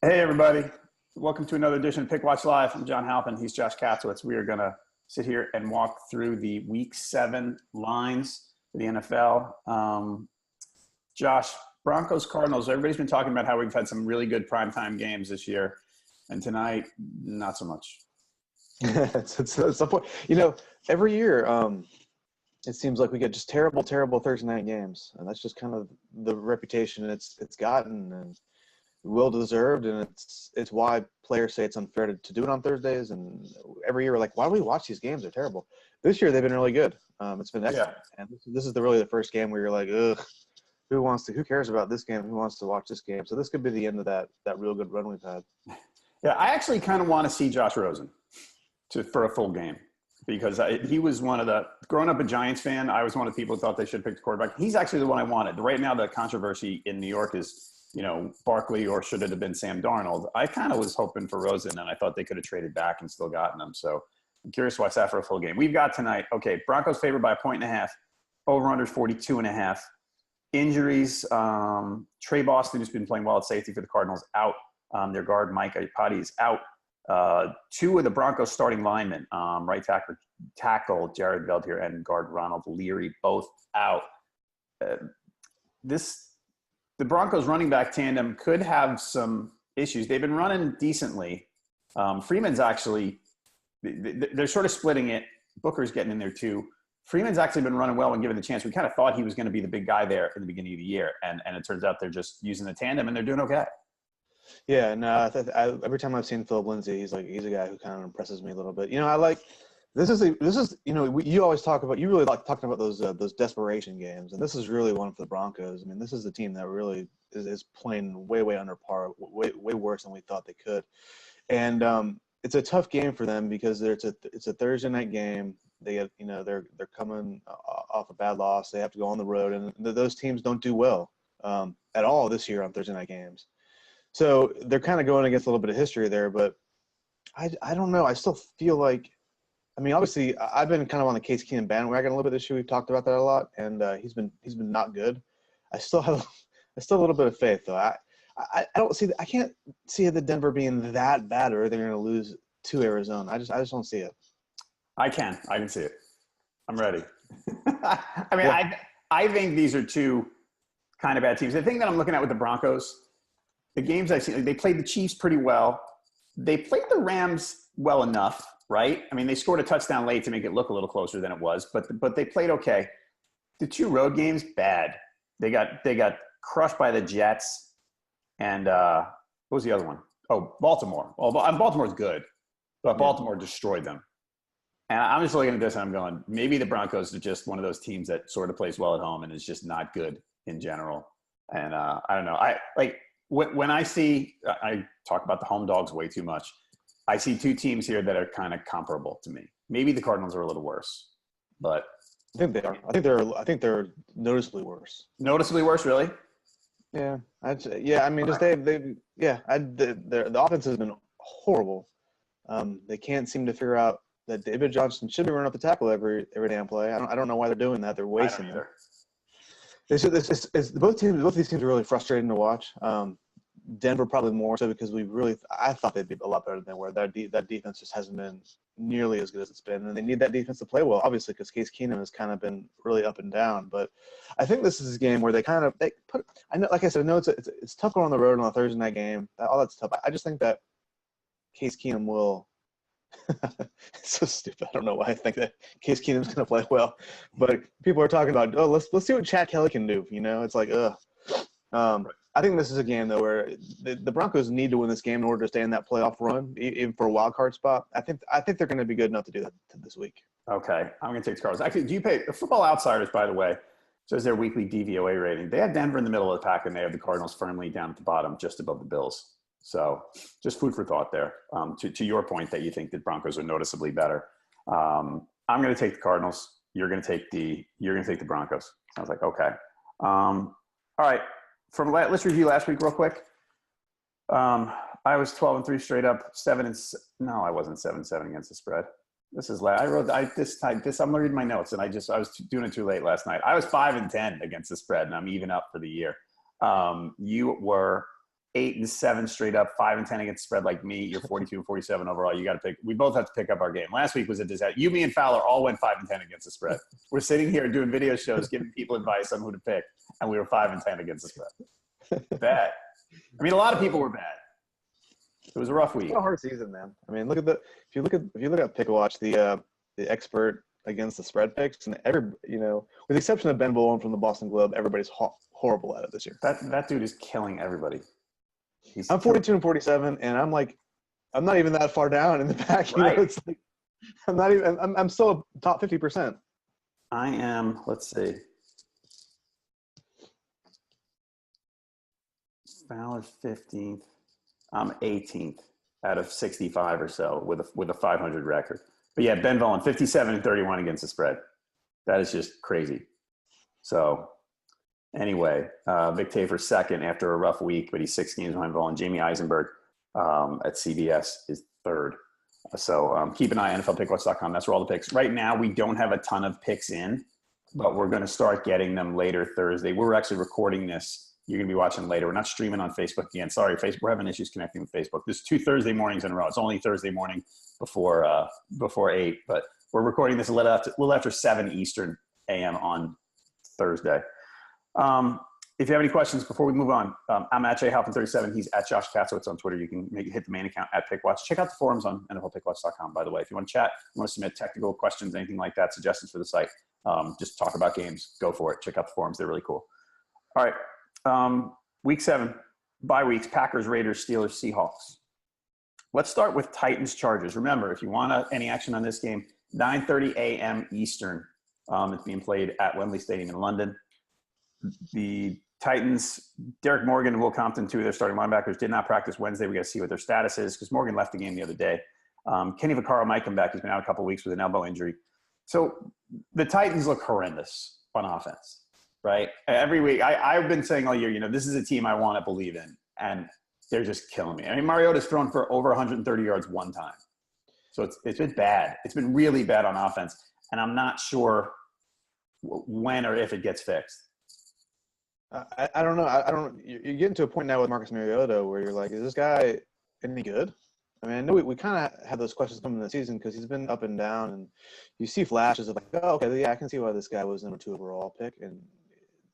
Hey, everybody. Welcome to another edition of Pickwatch Live. I'm John Halpin. He's Josh Katzowitz. We are going to sit here and walk through the Week 7 lines for the NFL. Josh, Broncos, Cardinals. Everybody's been talking about how we've had some really good primetime games this year. And tonight, not so much. it's the point. Every year it seems like we get just terrible Thursday night games, and that's just kind of the reputation it's gotten, and well deserved. And it's why players say it's unfair to do it on Thursdays. And every year we're like, why do we watch these games? They're terrible. This year they've been really good. It's been excellent. Yeah. And this is really the first game where you're like, ugh, who cares about this game? Who wants to watch this game? So this could be the end of that real good run we've had. Yeah, I actually kind of want to see Josh Rosen for a full game, because he was one of the – growing up a Giants fan, I was one of the people who thought they should pick the quarterback. He's actually the one I wanted. Right now the controversy in New York is, Barkley, or should it have been Sam Darnold? I kind of was hoping for Rosen, and I thought they could have traded back and still gotten him. So I'm curious to watch that for a full game. We've got tonight, okay, Broncos favored by 1.5, over-under 42.5. Injuries, Trey Boston, who's been playing well at safety for the Cardinals, out. Their guard, Mike Iupati, is out. Two of the Broncos starting linemen, right tackle Jared Veldheer and guard Ronald Leary, both out. The Broncos running back tandem could have some issues. They've been running decently. Freeman's actually – they're sort of splitting it. Booker's getting in there too. Freeman's actually been running well when given the chance. We kind of thought he was going to be the big guy there in the beginning of the year, and it turns out they're just using the tandem, and they're doing okay. Yeah, no. Every time I've seen Philip Lindsay, he's a guy who kind of impresses me a little bit. I like this is you always talk about, you really like talking about those desperation games, and this is really one for the Broncos. I mean, this is the team that really is playing way under par, way worse than we thought they could, and it's a tough game for them because it's a Thursday night game. They get they're coming off a bad loss. They have to go on the road, and those teams don't do well at all this year on Thursday night games. So they're kind of going against a little bit of history there, but I don't know. I still feel like, I mean, obviously I've been kind of on the Case Keenum bandwagon a little bit this year. We've talked about that a lot, and he's been not good. I still have a little bit of faith though. I can't see the Denver being that bad, or they're going to lose to Arizona. I just don't see it. I can see it. I'm ready. I mean, I think these are two kind of bad teams. The thing that I'm looking at with the Broncos, the games I've seen, they played the Chiefs pretty well. They played the Rams well enough, right? I mean, they scored a touchdown late to make it look a little closer than it was, but they played okay. The two road games, bad. They got crushed by the Jets, and what was the other one? Oh, Baltimore. Well, Baltimore's good, but Baltimore destroyed them. And I'm just looking at this and I'm going, maybe the Broncos are just one of those teams that sort of plays well at home and is just not good in general. And I don't know. When I talk about the home dogs way too much. I see two teams here that are kind of comparable to me. Maybe the Cardinals are a little worse, but I think they are. I think they're noticeably worse. Noticeably worse, really? Yeah. I mean, just the offense has been horrible. They can't seem to figure out that David Johnson should be running up the tackle every damn play. I don't know why they're doing that. They're wasting it. Both these teams are really frustrating to watch. Denver probably more so because I thought they'd be a lot better than they were. That defense just hasn't been nearly as good as it's been, and they need that defense to play well, obviously, because Case Keenum has kind of been really up and down. But I think this is a game where they put. I know, like I said, I know it's tough going on the road on a Thursday night game. All that's tough. I just think that Case Keenum will. It's so stupid. I don't know why I think that Case Keenum's going to play well, but people are talking about, let's see what Chad Kelly can do. It's like, I think this is a game though where the Broncos need to win this game in order to stay in that playoff run, even for a wild card spot. I think they're going to be good enough to do that this week. Okay, I'm going to take the Cardinals. Actually, do you pay Football Outsiders, by the way? Says their weekly DVOA rating. They have Denver in the middle of the pack, and they have the Cardinals firmly down at the bottom, just above the Bills. So just food for thought there. To your point that you think the Broncos are noticeably better. I'm going to take the Cardinals. You're going to take the Broncos. Sounds like okay. All right. Let's review last week real quick. I was 12-3 straight up. I wasn't 7-7 against the spread. This is last. I'm reading my notes, and I was doing it too late last night. I was 5-10 against the spread, and I'm even up for the year. You were 8-7 straight up, 5-10 against the spread like me. You're 42-47 overall. You got to pick. We both have to pick up our game. Last week was a disaster. You, me, and Fowler all went 5-10 against the spread. We're sitting here doing video shows, giving people advice on who to pick, and we were 5-10 against the spread. Bad. I mean, a lot of people were bad. It was a rough week. It's a hard season, man. I mean, if you look at Pickwatch, the expert against the spread picks, and with the exception of Ben Bowen from the Boston Globe, everybody's horrible at it this year. That dude is killing everybody. I'm 42-47, and I'm not even that far down in the back. Right. It's like I'm still top 50%. I am. Let's see. Fowler's 15th. I'm 18th out of 65 or so with a 500 record. But yeah, Ben Bowen 57-31 against the spread. That is just crazy. So. Anyway, Vic Tafer second after a rough week, but he's 6 games behind Bowen. Jamie Eisenberg at CBS is third. So keep an eye on NFLPickwatch.com. That's where all the picks. Right now, we don't have a ton of picks in, but we're going to start getting them later Thursday. We're actually recording this. You're going to be watching later. We're not streaming on Facebook again. Sorry, Facebook. We're having issues connecting with Facebook. There's 2 Thursday mornings in a row. It's only Thursday morning before 8, but we're recording this a little after 7 Eastern a.m. on Thursday. If you have any questions before we move on, I'm at Halpin37. He's at Josh Katzowitz on Twitter. You can hit the main account at Pickwatch. Check out the forums on NFLPickwatch.com, by the way. If you want to chat, you want to submit technical questions, anything like that, suggestions for the site, just talk about games, go for it. Check out the forums. They're really cool. All right. Week 7, bye weeks, Packers, Raiders, Steelers, Seahawks. Let's start with Titans, Chargers. Remember, if you want any action on this game, 9:30 a.m. Eastern. It's being played at Wembley Stadium in London. The Titans, Derek Morgan and Will Compton, 2 of their starting linebackers, did not practice Wednesday. We got to see what their status is because Morgan left the game the other day. Kenny Vaccaro might come back. He's been out a couple of weeks with an elbow injury. So the Titans look horrendous on offense, right? Every week, I've been saying all year, this is a team I want to believe in, and they're just killing me. I mean, Mariota's thrown for over 130 yards one time. So it's been bad. It's been really bad on offense, and I'm not sure when or if it gets fixed. I don't know. You're getting to a point now with Marcus Mariota where you're like, is this guy any good? I mean, I know we kind of had those questions coming in the season because he's been up and down, and you see flashes of like, oh, okay, yeah, I can see why this guy was number 2 overall pick, and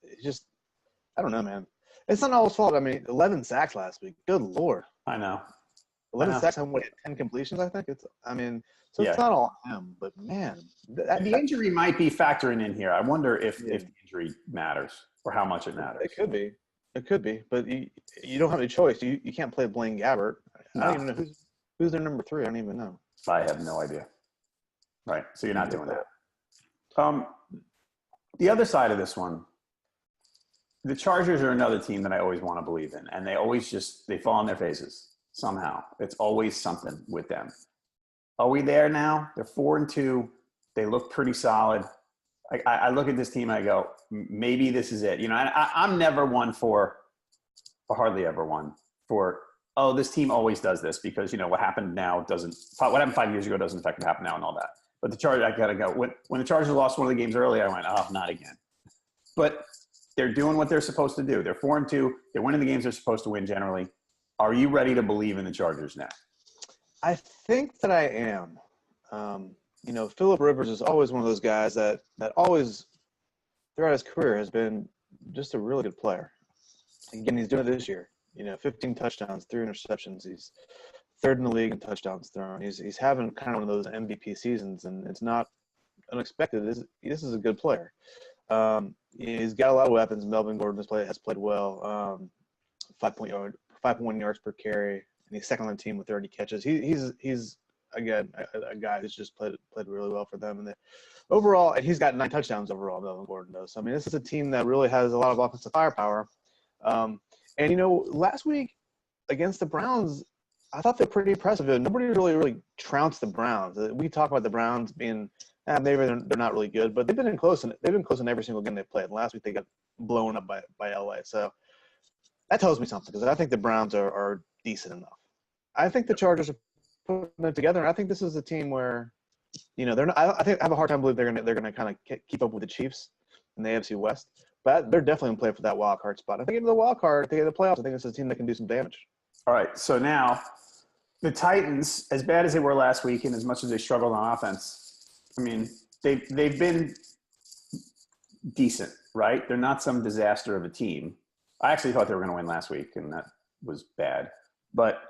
it's just, I don't know, man. It's not all his fault. I mean, 11 sacks last week. Good Lord. I know. 11 sacks on 10 completions, I think. It's not all him, but man. The injury might be factoring in here. I wonder if the injury matters or how much it matters. It could be, but you don't have any choice. You can't play Blaine Gabbert. No. I don't even know who's their number 3. I don't even know. I have no idea. Right. So you're not doing that. The other side of this one, the Chargers are another team that I always want to believe in, and they always they fall on their faces somehow. It's always something with them. Are we there now? They're 4-2. They look pretty solid. I look at this team and I go, maybe this is it. And I'm never one for, or hardly ever one for, oh, this team always does this because, what happened now what happened 5 years ago doesn't affect what happened now and all that. But the Chargers, I got to go. When the Chargers lost one of the games early, I went, oh, not again. But they're doing what they're supposed to do. They're 4-2. They're winning the games they're supposed to win generally. Are you ready to believe in the Chargers now? I think that I am. Phillip Rivers is always one of those guys that always, throughout his career, has been just a really good player. Again, he's doing it this year. 15 touchdowns, 3 interceptions. He's 3rd in the league in touchdowns thrown. He's having kind of one of those MVP seasons, and it's not unexpected. This is a good player. He's got a lot of weapons. Melvin Gordon has played well. 5.1 yards per carry, and he's second on the team with 30 catches. He's again a guy who's just played really well for them. And overall, he's got 9 touchdowns overall. Melvin Gordon does. So this is a team that really has a lot of offensive firepower. Last week against the Browns, I thought they're pretty impressive. Nobody really trounced the Browns. We talk about the Browns being maybe they're not really good, but they've been close in every single game they played. And last week they got blown up by LA. So that tells me something because I think the Browns are decent enough. I think the Chargers are putting it together, and I think this is a team where, they're not. I have a hard time believing they're gonna kind of keep up with the Chiefs in the AFC West. But they're definitely in play for that wild card spot. If they get to the wild card, if they get to the playoffs, I think this is a team that can do some damage. All right, so now the Titans, as bad as they were last week and as much as they struggled on offense, I mean, they've been decent, right? They're not some disaster of a team. I actually thought they were going to win last week, and that was bad. But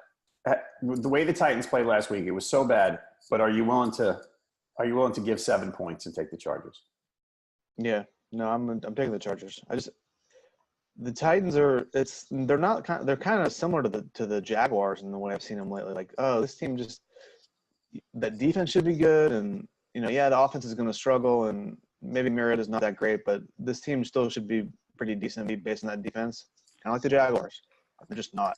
the way the Titans played last week, it was so bad. But are you willing to give 7 points and take the Chargers? Yeah, no, I'm taking the Chargers. The Titans they're kind of similar to the Jaguars in the way I've seen them lately. Like, oh, this team just that defense should be good, and the offense is going to struggle, and maybe Mariota's not that great, but this team still should be pretty decent based on that defense. Kind of like the Jaguars, they're just not.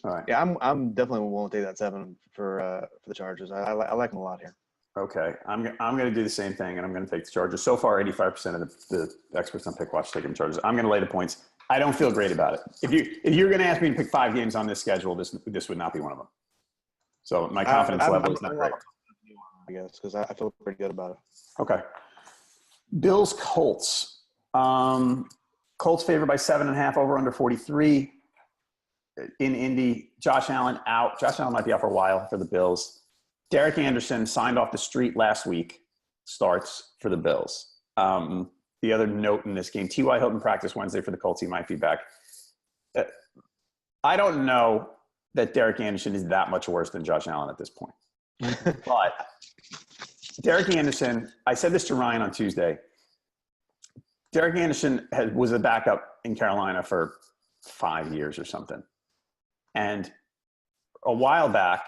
All right. Yeah, I'm definitely willing to take that 7 for the Chargers. I like them a lot here. Okay, I'm going to do the same thing, and I'm going to take the Chargers. So far, 85% of the experts on Pickwatch taking the Chargers. I'm going to lay the points. I don't feel great about it. If you're going to ask me to pick 5 games on this schedule, this would not be one of them. So my confidence level is not great. I guess because I feel pretty good about it. Okay. Bills Colts. Colts favored by 7.5 over under 43 in Indy. Josh Allen out. Josh Allen might be out for a while for the Bills. Derek Anderson signed off the street last week, starts for the Bills. The other note in this game, T.Y. Hilton practiced Wednesday for the Colts. He might be back. I don't know that Derek Anderson is that much worse than Josh Allen at this point. But Derek Anderson, I said this to Ryan on Tuesday. Derek Anderson was a backup in Carolina for 5 years or something. And a while back,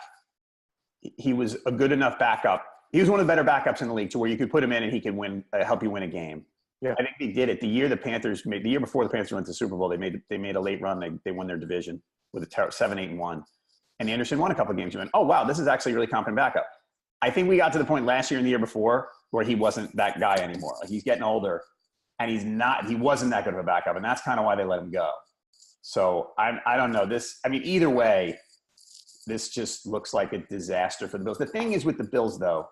he was a good enough backup. He was one of the better backups in the league to where you could put him in and he could help you win a game. Yeah. I think they did it. The year before the Panthers went to the Super Bowl, they made a late run. They won their division with a 7-8-1. And Anderson won a couple of games. You went, oh, wow, this is actually a really competent backup. I think we got to the point last year and the year before where he wasn't that guy anymore. Like, he's getting older, and he wasn't that good of a backup, and that's kind of why they let him go. So I don't know. Either way, this just looks like a disaster for the Bills. The thing is with the Bills, though,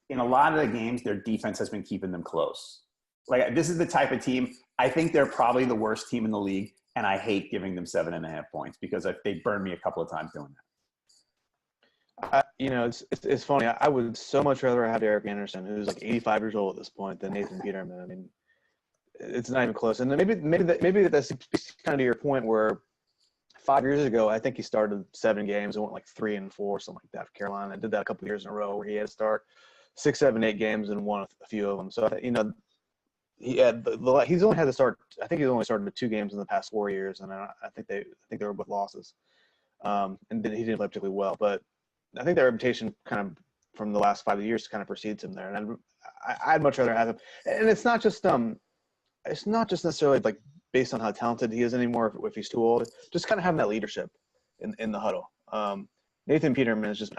in a lot of the games, their defense has been keeping them close. Like, this is the type of team, I think they're probably the worst team in the league, and I hate giving them 7.5 points because they burned me a couple of times doing that. It's funny. I would so much rather have Derek Anderson, who's like 85 years old at this point, than Nathan Peterman. I mean, it's not even close. And maybe that speaks kind of to your point where 5 years ago, I think he started 7 games and went like 3-4, something like that for Carolina. I did that a couple of years in a row where he had to start 6, 7, 8 games and won a few of them. So, he's only had to start. I think he's only started 2 games in the past 4 years, and I think they were both losses. And then he didn't play particularly well, but I think their reputation kind of from the last 5 years kind of precedes him there. And I'd much rather have him. And it's not just necessarily like based on how talented he is anymore. If he's too old, just kind of having that leadership in the huddle. Nathan Peterman is just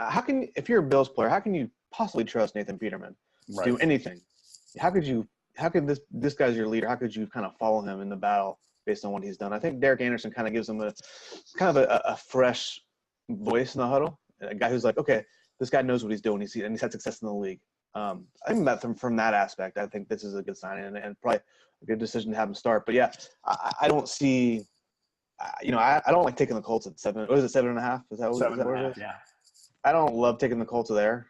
if you're a Bills player, how can you possibly trust Nathan Peterman to do anything? How could this guy's your leader? How could you kind of follow him in the battle based on what he's done? I think Derek Anderson kind of gives him a fresh voice in the huddle. A guy who's like, okay, this guy knows what he's doing. He's had success in the league. I think that from that aspect, I think this is a good signing and probably a good decision to have him start. But yeah, I don't see, I don't like taking the Colts at 7. What is it, 7.5? Is that what 7.5? it is? Yeah. I don't love taking the Colts there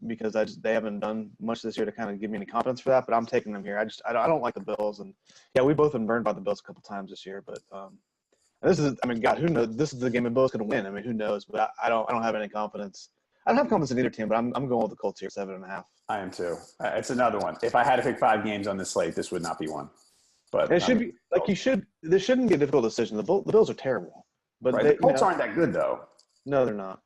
because they haven't done much this year to kind of give me any confidence for that. But I'm taking them here. I don't like the Bills, and yeah, we've both been burned by the Bills a couple times this year, but. God, who knows? This is the game the Bills could win. I mean, who knows? But I don't have any confidence. I don't have confidence in either team, but I'm going with the Colts here, 7.5. I am too. It's another one. If I had to pick 5 games on this slate, this would not be one. But it should be like you should. This shouldn't be a difficult decision. The Bills are terrible, but the Colts aren't that good though. No, they're not.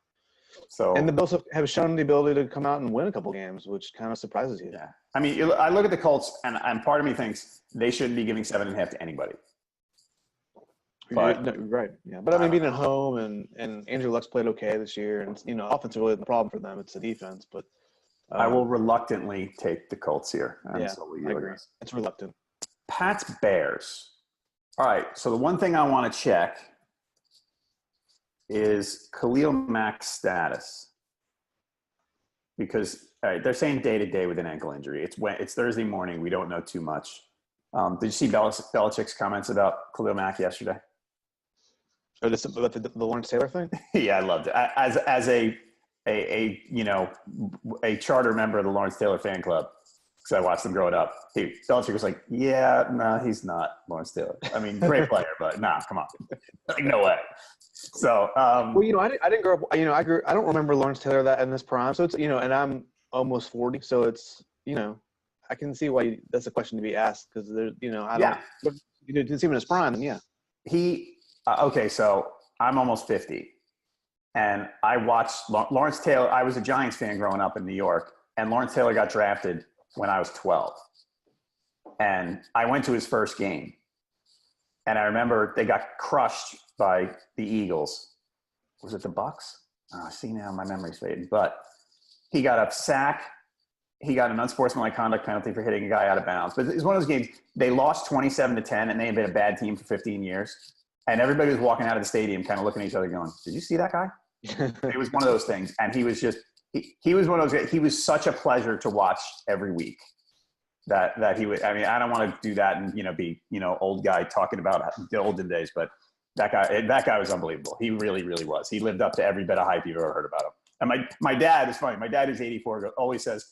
So and the Bills have shown the ability to come out and win a couple games, which kind of surprises you. Yeah, I mean, I look at the Colts, and part of me thinks they shouldn't be giving 7.5 to anybody. But, right, yeah. But I mean, being at home and Andrew Luck's played okay this year, and offense really the problem for them. It's the defense, but I will reluctantly take the Colts here. I agree. It's reluctant. Pats Bears. All right, so the one thing I want to check is Khalil Mack's status because they're saying day to day with an ankle injury. It's Thursday morning. We don't know too much. Did you see Belichick's comments about Khalil Mack yesterday? Or the Lawrence Taylor thing? Yeah, I loved it. As a charter member of the Lawrence Taylor fan club, because I watched him growing up. Belichick was like, yeah, no, he's not Lawrence Taylor. I mean, great player, but nah, come on. Like, no way. So, well, I didn't grow up, I don't remember Lawrence Taylor that in this prime. So it's, and I'm almost 40. So it's, I can see why that's a question to be asked because there's, I don't, but you didn't see him in his prime. And yeah. Okay. So I'm almost 50 and I watched Lawrence Taylor. I was a Giants fan growing up in New York, and Lawrence Taylor got drafted when I was 12. And I went to his first game. And I remember they got crushed by the Eagles. Was it the Bucks? Oh, see, now my memory's fading. But he got a sack. He got an unsportsmanlike conduct penalty for hitting a guy out of bounds. But it's one of those games, they lost 27-10, and they had been a bad team for 15 years. And everybody was walking out of the stadium kind of looking at each other going, did you see that guy? It was one of those things. And he was just he was one of those guys. He was such a pleasure to watch every week that he would, I mean, I don't want to do that and, be, old guy talking about the olden days, but that guy was unbelievable. He really, really was. He lived up to every bit of hype you've ever heard about him. And my dad is funny. My dad is 84, always says,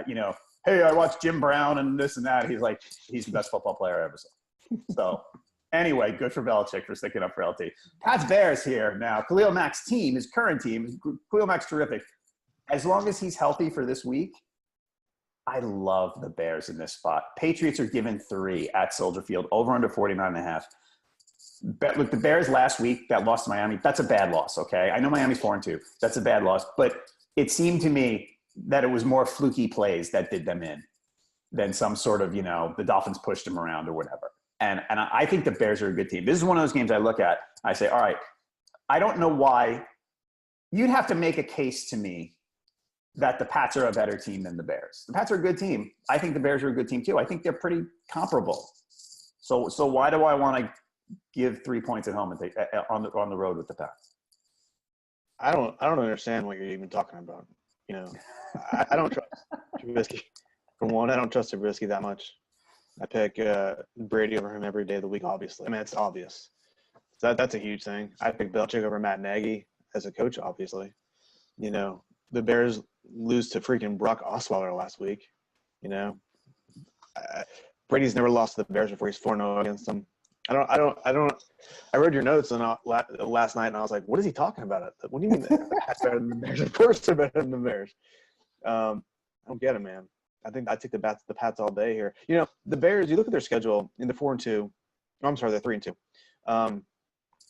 hey, I watched Jim Brown and this and that. He's like, he's the best football player I ever saw. So anyway, good for Belichick for sticking up for LT. Pat's Bears here now. Khalil Mack's team, his current team, Khalil Mack's terrific. As long as he's healthy for this week, I love the Bears in this spot. Patriots are given 3 at Soldier Field, over under 49.5. Look, the Bears last week that lost to Miami, that's a bad loss, okay? I know Miami's 4-2. That's a bad loss. But it seemed to me that it was more fluky plays that did them in than some sort of, the Dolphins pushed them around or whatever. And I think the Bears are a good team. This is one of those games I look at. I say, all right, I don't know why. You'd have to make a case to me that the Pats are a better team than the Bears. The Pats are a good team. I think the Bears are a good team too. I think they're pretty comparable. So why do I want to give 3 points at home and take on the road with the Pats? I don't understand what you're even talking about. I don't trust Trubisky. For one, I don't trust Trubisky that much. I pick Brady over him every day of the week, obviously. I mean, it's obvious. So that's a huge thing. I pick Belichick over Matt Nagy as a coach, obviously. The Bears lose to freaking Brock Osweiler last week. Brady's never lost to the Bears before. He's 4-0 against them. I read your notes last night and I was like, what is he talking about? What do you mean that's better than the Bears? Of course they're better than the Bears. I don't get it, man. I think I take the Pats all day here. The Bears, you look at their schedule in the 4-2. Oh, I'm sorry, they're 3-2.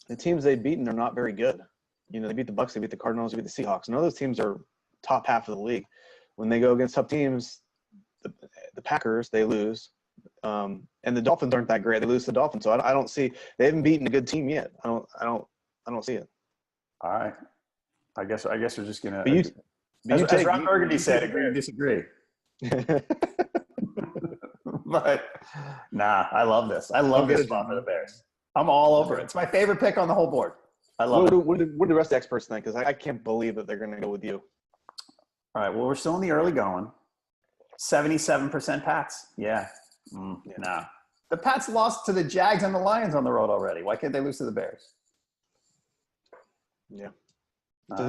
The teams they've beaten are not very good. They beat the Bucks, they beat the Cardinals, they beat the Seahawks. None of those teams are top half of the league. When they go against top teams, the Packers, they lose. And the Dolphins aren't that great. They lose to the Dolphins. So I don't see – they haven't beaten a good team yet. I don't see it. All right. I guess we're just going to – As Ron Burgundy said, agree to disagree. But, nah, I love this. I love this spot for the Bears. I'm all over it. It's my favorite pick on the whole board. I love it. What do the rest of the experts think? Because I can't believe that they're going to go with you. All right. Well, we're still in the early going. 77% Pats. Yeah. Nah. The Pats lost to the Jags and the Lions on the road already. Why can't they lose to the Bears? Yeah. It's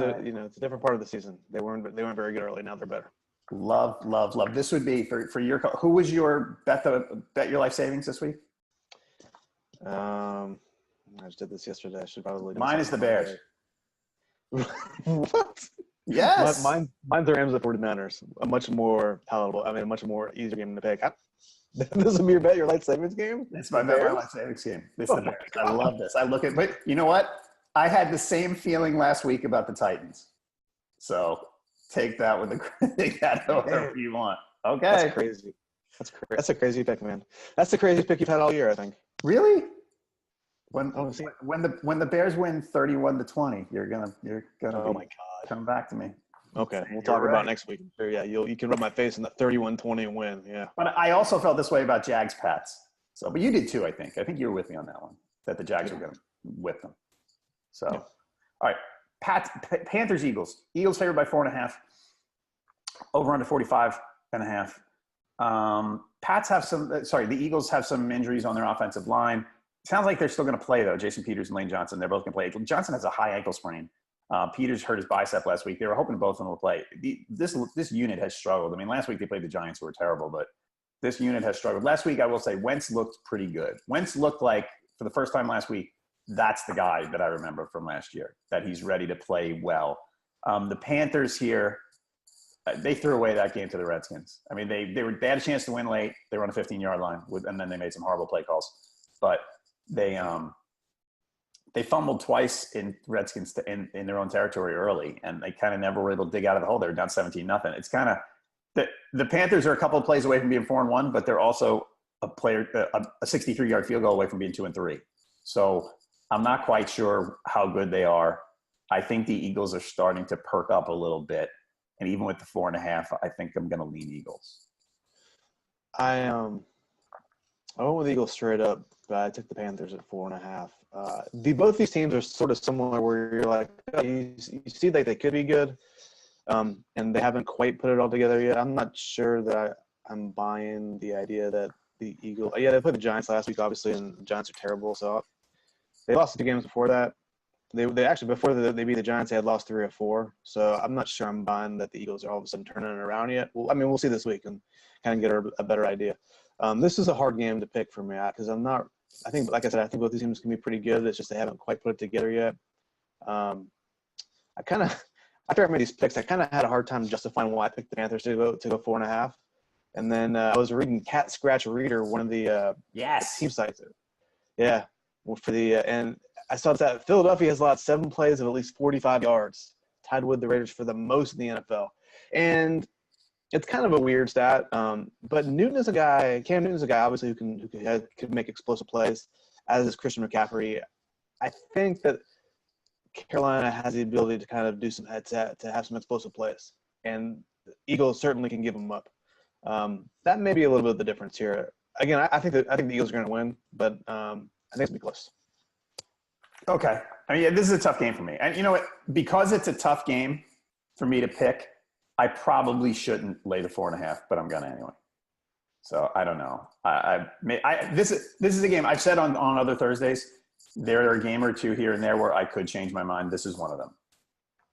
a different part of the season. They weren't very good early. Now they're better. Love. This would be for your – who was your bet your life savings this week? I just did this yesterday. I should probably do Mine is the Bears. What? Yes. Mine's the Rams at 49ers. A much more palatable. I mean, a much more easier game to pick. This would be your bet, your life savings game? It's my bet, my life savings game. This is the Bears. I love this. But you know what? I had the same feeling last week about the Titans. So take that however you want. Okay. That's crazy. That's a crazy pick, man. That's the craziest pick you've had all year, I think. Really? When the Bears win 31-20, you're gonna oh my God, come back to me. Okay, we'll talk about next week. Sure, yeah, you can rub my face in the 31-20 win. Yeah. But I also felt this way about Jags Pats. So, but you did too, I think. I think you were with me on that one. That the Jags were going to whip them. So, All right, Panthers Eagles. Eagles favored by 4.5. Over under 45.5. Pats have some. Sorry, the Eagles have some injuries on their offensive line. Sounds like they're still going to play though. Jason Peters and Lane Johnson, they're both going to play. Johnson has a high ankle sprain. Peters hurt his bicep last week. They were hoping both of them will play. This unit has struggled. I mean, last week they played the Giants, who were terrible, but this unit has struggled. Last week, I will say, Wentz looked pretty good. Wentz looked like, for the first time last week, that's the guy that I remember from last year, that he's ready to play well. The Panthers here, they threw away that game to the Redskins. I mean, they had a chance to win late. They were on a 15-yard line, and then they made some horrible play calls. But they fumbled twice in Redskins in their own territory early, and they kind of never were able to dig out of the hole. They were down 17-0. It's kind of the Panthers are a couple of plays away from being 4-1, but they're also a 63-yard field goal away from being 2-3. So I'm not quite sure how good they are. I think the Eagles are starting to perk up a little bit, and even with the 4.5, I think I'm going to lean Eagles. I went with Eagles straight up, but I took the Panthers at 4.5. Both these teams are sort of similar, where you're like, oh, you see that they could be good, and they haven't quite put it all together yet. I'm not sure that I'm buying the idea that the Eagles. Yeah, they played the Giants last week, obviously, and the Giants are terrible. So they lost 2 games before that. They actually, before they beat the Giants, they had lost 3 or 4. So I'm not sure I'm buying that the Eagles are all of a sudden turning it around yet. Well, I mean, we'll see this week and kind of get a better idea. This is a hard game to pick for me because I'm not. I think, like I said, I think both these teams can be pretty good. It's just they haven't quite put it together yet. I kind of, after I made these picks, I kind of had a hard time justifying why I picked the Panthers to go 4.5. And then I was reading Cat Scratch Reader, one of the team sites. Yeah, for the and I saw that Philadelphia has allowed 7 plays of at least 45 yards, tied with the Raiders for the most in the NFL. And it's kind of a weird stat, but Cam Newton's a guy, obviously, who can make explosive plays, as is Christian McCaffrey. I think that Carolina has the ability to kind of do some to have some explosive plays, and the Eagles certainly can give them up. That may be a little bit of the difference here. Again, I think the Eagles are going to win, but I think it's going to be close. Okay. I mean, this is a tough game for me. And you know what? Because it's a tough game for me to pick, I probably shouldn't lay the 4.5, but I'm going to anyway. So I don't know. This is a game I've said on other Thursdays. There are a game or two here and there where I could change my mind. This is one of them.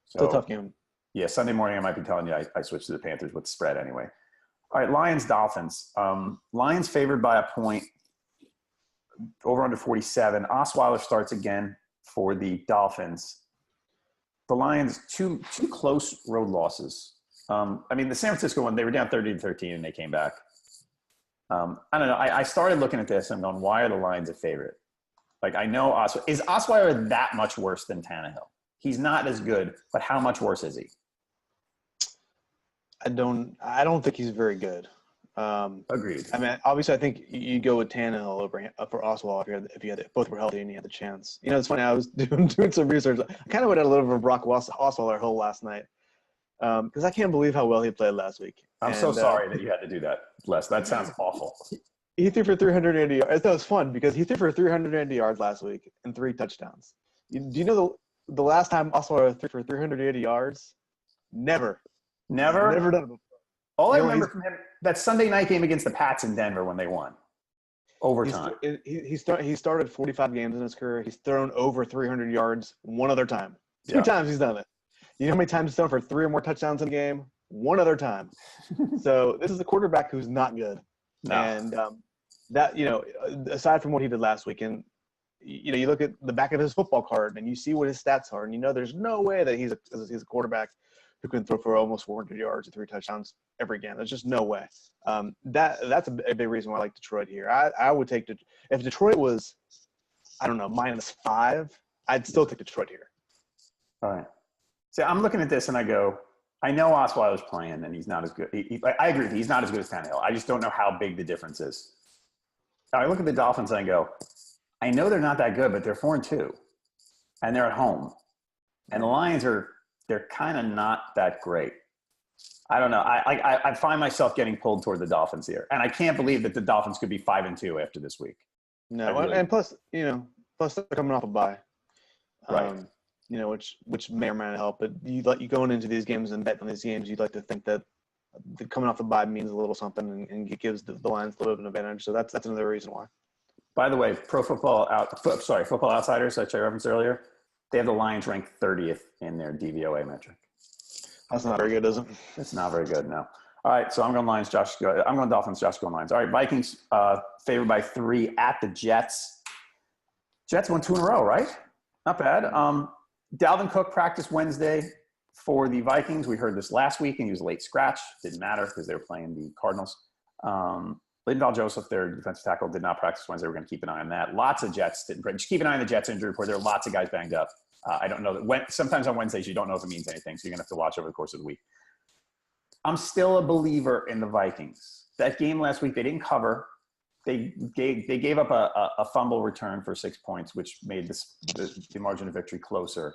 So, it's a tough game. Yeah, Sunday morning I might be telling you I switched to the Panthers with the spread anyway. All right, Lions-Dolphins. Lions favored by a point, over under 47. Osweiler starts again for the Dolphins. The Lions, two close road losses. I mean, the San Francisco one, they were down 30-13 and they came back. I don't know. I started looking at this and going, why are the Lions a favorite? Like, I know is Osweiler that much worse than Tannehill? He's not as good, but how much worse is he? I don't think he's very good. Agreed. I mean, obviously, I think you go with Tannehill over for Osweiler if both were healthy and you had the chance. You know, it's funny. I was doing some research. I kind of went at a little bit of a Brock Osweiler hole last night because I can't believe how well he played last week. I'm so sorry that you had to do that, Les. That sounds awful. He threw for 380 yards. That was fun because he threw for 380 yards last week and 3 touchdowns. Do you know the last time Osweiler threw for 380 yards? Never done it before. All I remember from him, that Sunday night game against the Pats in Denver when they won. Overtime. He started 45 games in his career. He's thrown over 300 yards one other time. Two times he's done it. You know how many times he's thrown for 3 or more touchdowns in a game? One other time. So this is a quarterback who's not good. No. And that, you know, aside from what he did last week, and you know, you look at the back of his football card and you see what his stats are, and you know there's no way that he's a quarterback who can throw for almost 400 yards and 3 touchdowns every game. There's just no way. That's a big reason why I like Detroit here. I would take if Detroit was, I don't know, -5, I'd still take Detroit here. All right. So I'm looking at this and I go, I know Osweiler's playing and he's not as good. I agree. He's not as good as Tannehill. I just don't know how big the difference is. Now I look at the Dolphins and I go, I know they're not that good, but they're 4-2 and they're at home. And the Lions they're kind of not that great. I don't know. I find myself getting pulled toward the Dolphins here. And I can't believe that the Dolphins could be 5-2 after this week. No, really, and plus they're coming off a bye. Right. You know, which may or may not help. But you going into these games and betting on these games, you'd like to think that coming off the bye means a little something, and it gives the Lions a little bit of an advantage. So that's another reason why. By the way, Football Outsiders, which I referenced earlier, they have the Lions ranked 30th in their DVOA metric. That's not very good, is it? It's not very good, no. All right, so I'm going Lions. I'm going Dolphins. Josh going Lions. All right, Vikings favored by 3 at the Jets. Jets won 2 in a row, right? Not bad. Dalvin Cook practiced Wednesday for the Vikings. We heard this last week, and he was a late scratch. Didn't matter because they were playing the Cardinals. Linval Joseph, their defensive tackle, did not practice Wednesday. We're going to keep an eye on that. Lots of Jets didn't. Just keep an eye on the Jets injury report. There are lots of guys banged up. I don't know that sometimes on Wednesdays you don't know if it means anything, so you're going to have to watch over the course of the week. I'm still a believer in the Vikings. That game last week, they didn't cover. They gave up a fumble return for 6 points, which made the margin of victory closer.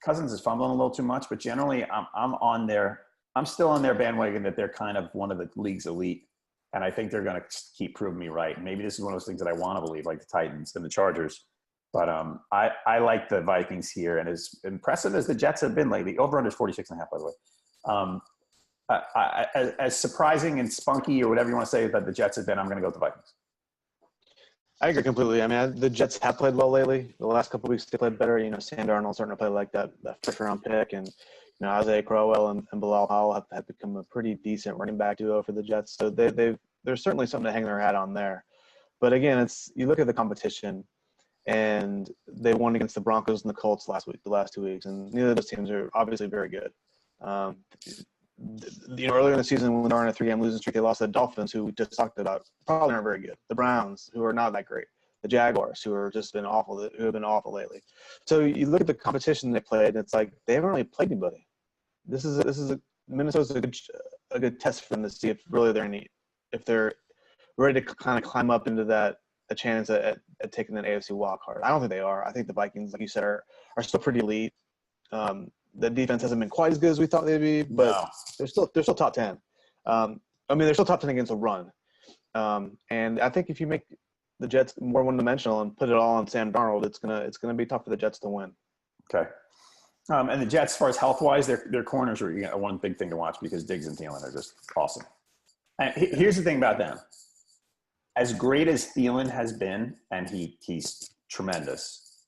Cousins is fumbling a little too much, but generally I'm still on their bandwagon that they're kind of one of the league's elite. And I think they're going to keep proving me right. Maybe this is one of those things that I want to believe, like the Titans and the Chargers. But I like the Vikings here. And as impressive as the Jets have been lately, over-under is 46.5, by the way. As surprising and spunky or whatever you want to say that the Jets have been, I'm going to go with the Vikings. I agree completely. I mean, the Jets have played well lately. The last couple of weeks, they played better. Sam Darnold starting to play like that first-round pick. And, Isaiah Crowell and Bilal Powell have become a pretty decent running back duo for the Jets. So there's certainly something to hang their hat on there. But, again, you look at the competition, and they won against the Broncos and the Colts the last 2 weeks. And neither of those teams are obviously very good. Earlier in the season when they were on a 3-game losing streak, they lost to the Dolphins, who we just talked about, probably aren't very good. The Browns, who are not that great. The Jaguars, who have been awful lately. So you look at the competition they played, and it's like they haven't really played anybody. Minnesota's a good test for them to see if really if they're ready to kind of climb up into a chance at taking an AFC wild card. I don't think they are. I think the Vikings, like you said, are still pretty elite. The defense hasn't been quite as good as we thought they'd be, but they're still top 10. They're still top 10 against a run. And I think if you make the Jets more one-dimensional and put it all on Sam Darnold, it's gonna be tough for the Jets to win. Okay. And the Jets, as far as health-wise, their corners are one big thing to watch because Diggs and Thielen are just awesome. And here's the thing about them. As great as Thielen has been, and he's tremendous,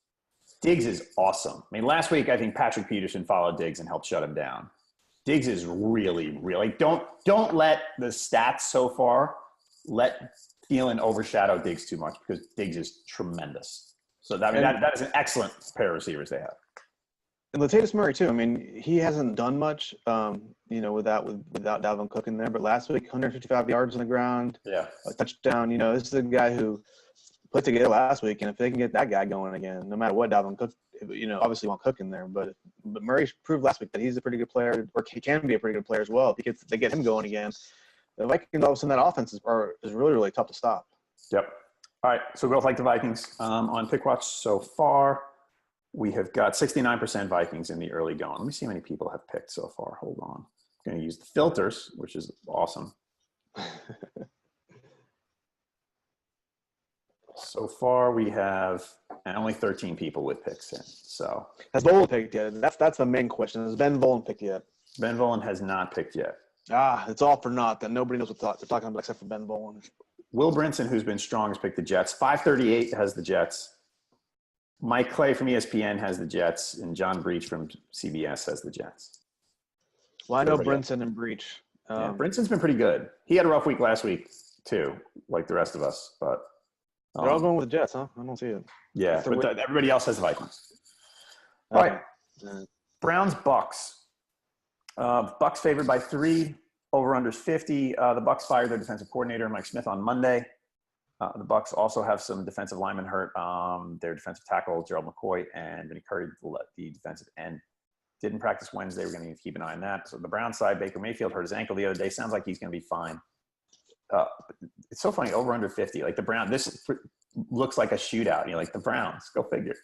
Diggs is awesome. I mean, last week I think Patrick Peterson followed Diggs and helped shut him down. Diggs is really, really don't let the stats so far let Thielen overshadow Diggs too much because Diggs is tremendous. So that is an excellent pair of receivers they have. And Latavius Murray too. I mean, he hasn't done much, without Dalvin Cook in there. But last week, 155 yards on the ground, a touchdown. This is a guy who put together last week, and if they can get that guy going again, no matter what Dalvin Cook, obviously want Cook in there, but Murray proved last week that he's a pretty good player, or he can be a pretty good player as well. If they get him going again, the Vikings, all of a sudden, that offense is really, really tough to stop. Yep. All right, so we both like the Vikings. On Pickwatch so far, we have got 69% Vikings in the early going. Let me see how many people have picked so far. Hold on. I'm going to use the filters, which is awesome. So far, we have only 13 people with picks in. So has Volen picked yet? That's the main question. Has Ben Volen picked yet? Ben Volen has not picked yet. It's all for naught. That nobody knows what they're talking about except for Ben Volen. Will Brinson, who's been strong, has picked the Jets. 538 has the Jets. Mike Clay from ESPN has the Jets, and John Breach from CBS has the Jets. Well, I know Brinson and Breach. Brinson's been pretty good. He had a rough week last week too, like the rest of us. But they're all going with the Jets, huh? I don't see it. Yeah, but everybody else has the Vikings. All right, Browns Bucks. Bucks favored by 3. Over/unders 50. The Bucks fired their defensive coordinator Mike Smith on Monday. The Bucks also have some defensive linemen hurt. Their defensive tackle Gerald McCoy and Vinny Curry, the defensive end, didn't practice Wednesday. We're going to need to keep an eye on that. So the Brown side, Baker Mayfield hurt his ankle the other day. Sounds like he's going to be fine. It's so funny. Over/under 50. Like the Brown. This looks like a shootout. You're like the Browns. Go figure.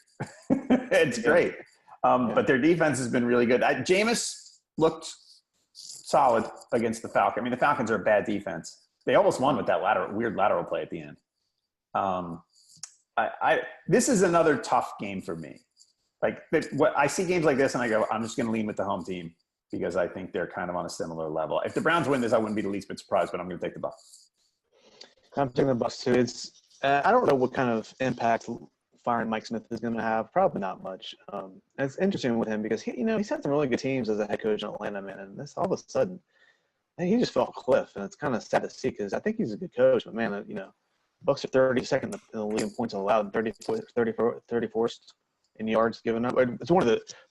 It's great. But their defense has been really good. Jameis looked solid against the Falcons. I mean, the Falcons are a bad defense. They almost won with that weird lateral play at the end. This is another tough game for me. Like what I see games like this and I go, I'm just going to lean with the home team. because I think they're kind of on a similar level. If the Browns win this, I wouldn't be the least bit surprised, but I'm going to take the Bucs. I'm taking the Bucs too. It's I don't know what kind of impact firing Mike Smith is going to have. Probably not much. And it's interesting with him because he's had some really good teams as a head coach in Atlanta, man. And this all of a sudden, man, he just fell off a cliff, and it's kind of sad to see because I think he's a good coach. But man, Bucs are 32nd in the league in points allowed, 34th in yards given up. It's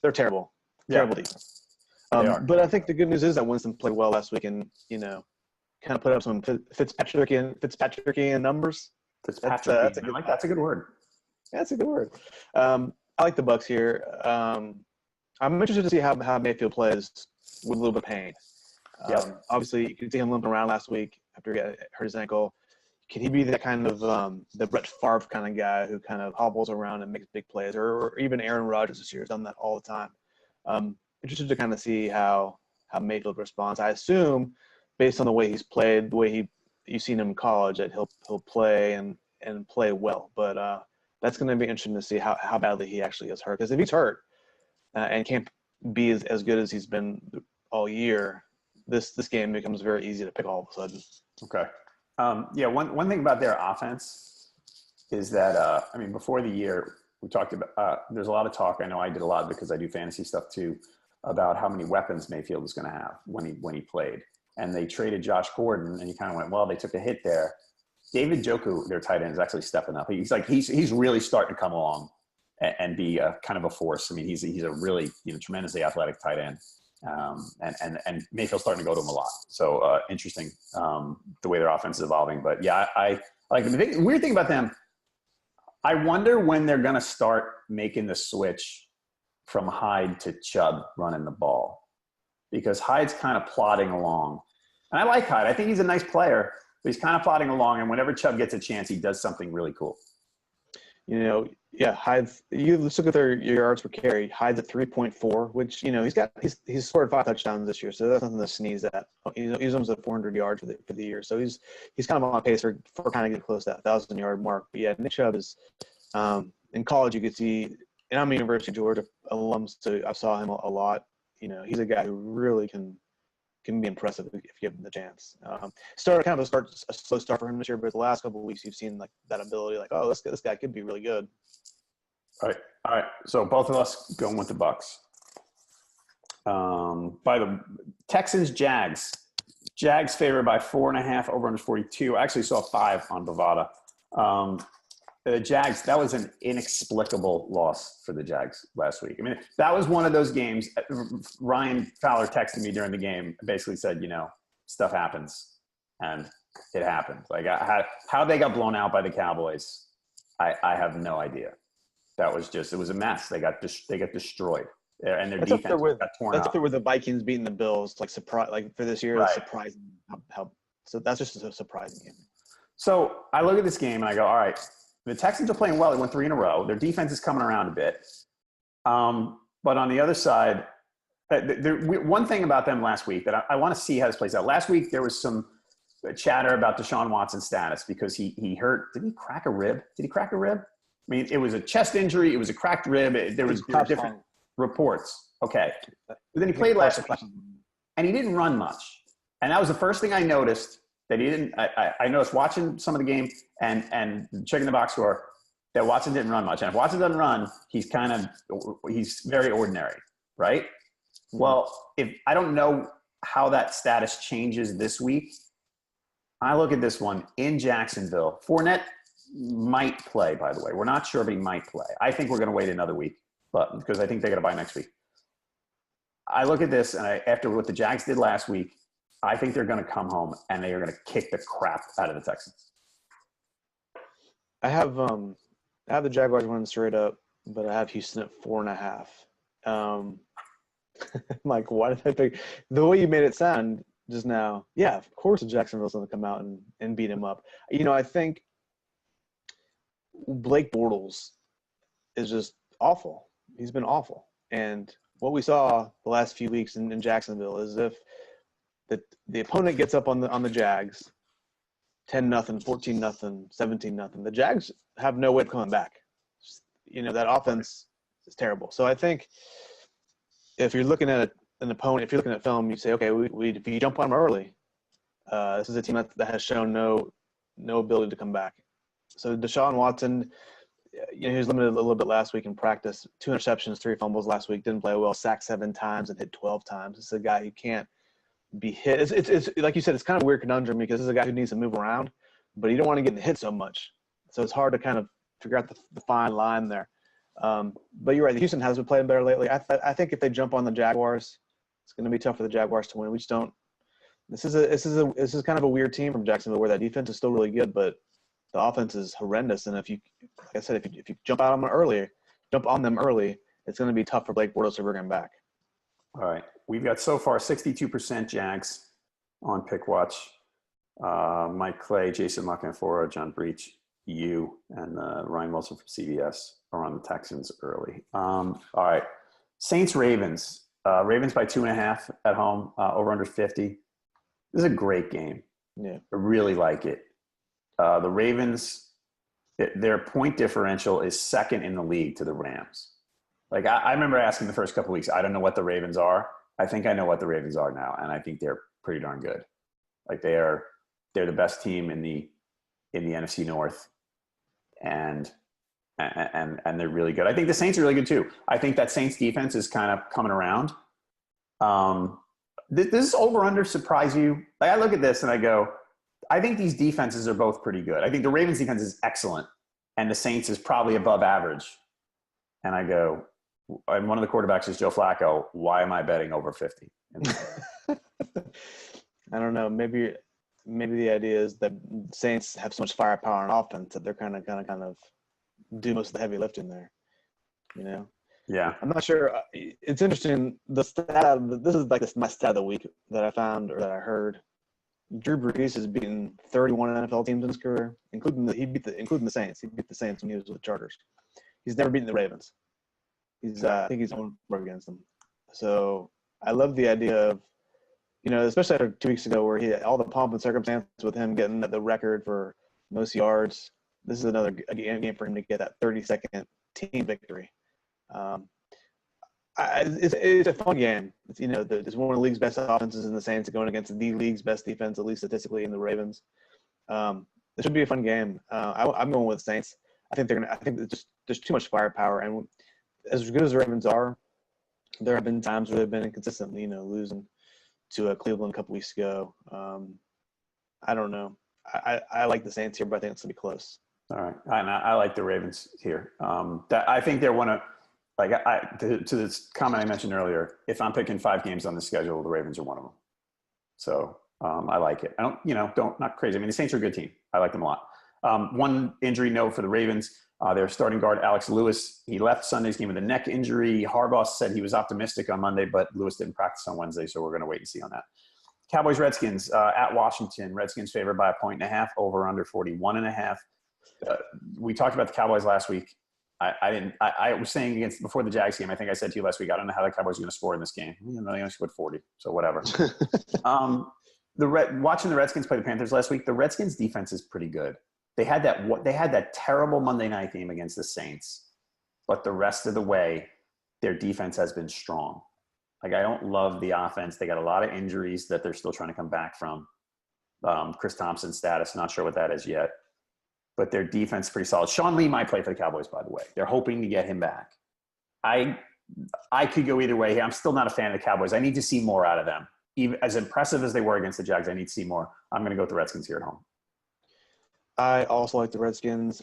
they're terrible, terrible defense. But I think the good news is that Winston played well last week, and kind of put up some Fitzpatrickian numbers. That's a good word. Yeah, that's a good word. I like the Bucs here. I'm interested to see how Mayfield plays with a little bit of pain. Obviously, you could see him limping around last week after he hurt his ankle. Can he be that kind of the Brett Favre kind of guy who kind of hobbles around and makes big plays, or even Aaron Rodgers this year has done that all the time? Interested to kind of see how Mayfield responds. I assume, based on the way he's played, the way you've seen him in college, that he'll play and play well. But that's going to be interesting to see how badly he actually is hurt. Because if he's hurt and can't be as good as he's been all year, this game becomes very easy to pick all of a sudden. Okay. One thing about their offense is that before the year we talked about. There's a lot of talk. I know I did a lot because I do fantasy stuff too, about how many weapons Mayfield was going to have when he played. And they traded Josh Gordon, and you kind of went, well, they took a hit there. David Njoku, their tight end, is actually stepping up. He's really starting to come along and be kind of a force. I mean, he's a really tremendously athletic tight end, and Mayfield's starting to go to him a lot. So interesting the way their offense is evolving. But yeah, I like them. The weird thing about them, I wonder when they're going to start making the switch from Hyde to Chubb running the ball, because Hyde's kind of plodding along. And I like Hyde. I think he's a nice player, but he's kind of plodding along. And whenever Chubb gets a chance, he does something really cool. Hyde's. You look at your yards per carry. Hyde's at 3.4, which he's scored 5 touchdowns this year, so that's nothing to sneeze at. He's almost at 400 yards for the year, so he's kind of on pace for kind of getting close to that 1,000-yard mark. But yeah, Nick Chubb is in college. You could see, and I'm a University of Georgia alum, so I saw him a lot. He's a guy who really can be impressive if you give him the chance. A slow start for him this year, but the last couple of weeks you've seen like that ability, like, oh, this guy could be really good. All right. So both of us going with the Bucs. By the Texans, Jags favored by 4.5 over under 42. I actually saw 5 on Bovada. The Jags, that was an inexplicable loss for the Jags last week. I mean, that was one of those games. Ryan Fowler texted me during the game, basically said, stuff happens, and it happened. Like how they got blown out by the Cowboys, I have no idea. That was it was a mess. They got destroyed, and their defense got torn up. That's up there with the Vikings beating the Bills, like surprise, like for this year. Right. It's surprising how. So that's just a surprising game. So I look at this game and I go, all right. The Texans are playing well. They won 3 in a row. Their defense is coming around a bit. But on the other side, one thing about them last week that I want to see how this plays out. Last week, there was some chatter about Deshaun Watson's status because he hurt. Did he crack a rib? I mean, it was a chest injury. It was a cracked rib. There were different reports. Okay. But then he played last week, and he didn't run much. And that was the first thing I noticed. That he didn't. I noticed watching some of the game and checking the box score that Watson didn't run much. And if Watson doesn't run, he's very ordinary, right? Mm-hmm. Well, if I don't know how that status changes this week, I look at this one in Jacksonville. Fournette might play, by the way. We're not sure, but he might play. I think we're going to wait another week, but because I think they're going to buy next week. I look at this, and after what the Jags did last week, I think they're going to come home and they are going to kick the crap out of the Texans. I have the Jaguars winning straight up, but I have Houston at 4.5. Like, why did I pick the way you made it sound just now? Yeah, of course, Jacksonville's going to come out and beat him up. I think Blake Bortles is just awful. He's been awful, and what we saw the last few weeks in Jacksonville is if the opponent gets up on the Jags, 10-0, 14-0, 17-0. The Jags have no way of coming back. That offense is terrible. So I think if you're looking at an opponent, if you're looking at film, you say, okay, if you jump on them early, this is a team that has shown no ability to come back. So Deshaun Watson, he was limited a little bit last week in practice. 2 interceptions, 3 fumbles last week. Didn't play well. Sacked 7 times and hit 12 times. It's a guy who can't be hit. It's like you said, it's kind of a weird conundrum because this is a guy who needs to move around, but you don't want to get hit so much. So it's hard to kind of figure out the fine line there. But you're right. Houston has been playing better lately. I think if they jump on the Jaguars, it's going to be tough for the Jaguars to win. We just don't. This is kind of a weird team from Jacksonville where that defense is still really good, but the offense is horrendous. And if you, like I said, if you jump on them early, it's going to be tough for Blake Bortles to bring him back. All right. We've got so far 62% Jags on Pickwatch. Mike Clay, Jason Lockenfora, John Breach, you, and Ryan Wilson from CBS are on the Texans early. All right. Saints, Ravens. Ravens by 2.5 at home, over under 50. This is a great game. Yeah. I really like it. The Ravens, their point differential is second in the league to the Rams. Like I remember asking the first couple of weeks, I don't know what the Ravens are. I think I know what the Ravens are now, and I think they're pretty darn good. Like they're the best team in the NFC North, and they're really good. I think the Saints are really good too. I think that Saints defense is kind of coming around. This over-under surprise you? Like I look at this and I go, I think these defenses are both pretty good. I think the Ravens defense is excellent, and the Saints is probably above average. And I go, and one of the quarterbacks is Joe Flacco. Why am I betting over 50? I don't know. Maybe the idea is that Saints have so much firepower on offense that they're kind of do most of the heavy lifting there. You know. Yeah. I'm not sure. It's interesting. This is like my stat of the week that I found or that I heard. Drew Brees has beaten 31 NFL teams in his career, including the Saints. He beat the Saints when he was with the Chargers. He's never beaten the Ravens. I think he's won against them. So I love the idea of, especially after 2 weeks ago where he had all the pomp and circumstance with him getting the record for most yards. This is another game for him to get that 30-second team victory. It's a fun game. There's one of the league's best offenses in the Saints going against the league's best defense, at least statistically, in the Ravens. This should be a fun game. I'm going with Saints. I think there's too much firepower, and as good as the Ravens are, there have been times where they've been inconsistent. Losing to Cleveland a couple weeks ago. I don't know. I like the Saints here, but I think it's gonna be close. All right, I like the Ravens here. I think they're one of to this comment I mentioned earlier. If I'm picking 5 games on the schedule, the Ravens are one of them. So I like it. I don't not crazy. I mean, the Saints are a good team. I like them a lot. One injury note for the Ravens. Their starting guard, Alex Lewis, he left Sunday's game with a neck injury. Harbaugh said he was optimistic on Monday, but Lewis didn't practice on Wednesday, so we're going to wait and see on that. Cowboys, Redskins at Washington. Redskins favored by 1.5, over under 41.5. We talked about the Cowboys last week. I was saying before the Jags game, I think I said to you last week, I don't know how the Cowboys are going to score in this game. They only scored 40, so whatever. Watching the Redskins play the Panthers last week, the Redskins defense is pretty good. They had that terrible Monday night game against the Saints, but the rest of the way, their defense has been strong. Like, I don't love the offense. They got a lot of injuries that they're still trying to come back from. Chris Thompson's status, not sure what that is yet, but their defense is pretty solid. Sean Lee might play for the Cowboys, by the way. They're hoping to get him back. I could go either way. I'm still not a fan of the Cowboys. I need to see more out of them. Even as impressive as they were against the Jags, I need to see more. I'm going to go with the Redskins here at home. I also like the Redskins.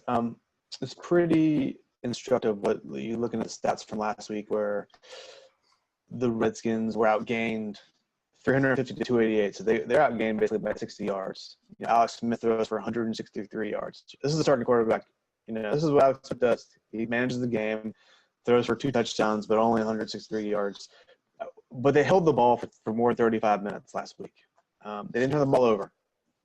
It's pretty instructive what you're looking at the stats from last week where the Redskins were outgained 350 to 288. So they're outgained basically by 60 yards. Alex Smith throws for 163 yards. This is the starting quarterback. This is what Alex Smith does. He manages the game, throws for 2 touchdowns, but only 163 yards. But they held the ball for more than 35 minutes last week. They didn't turn the ball over.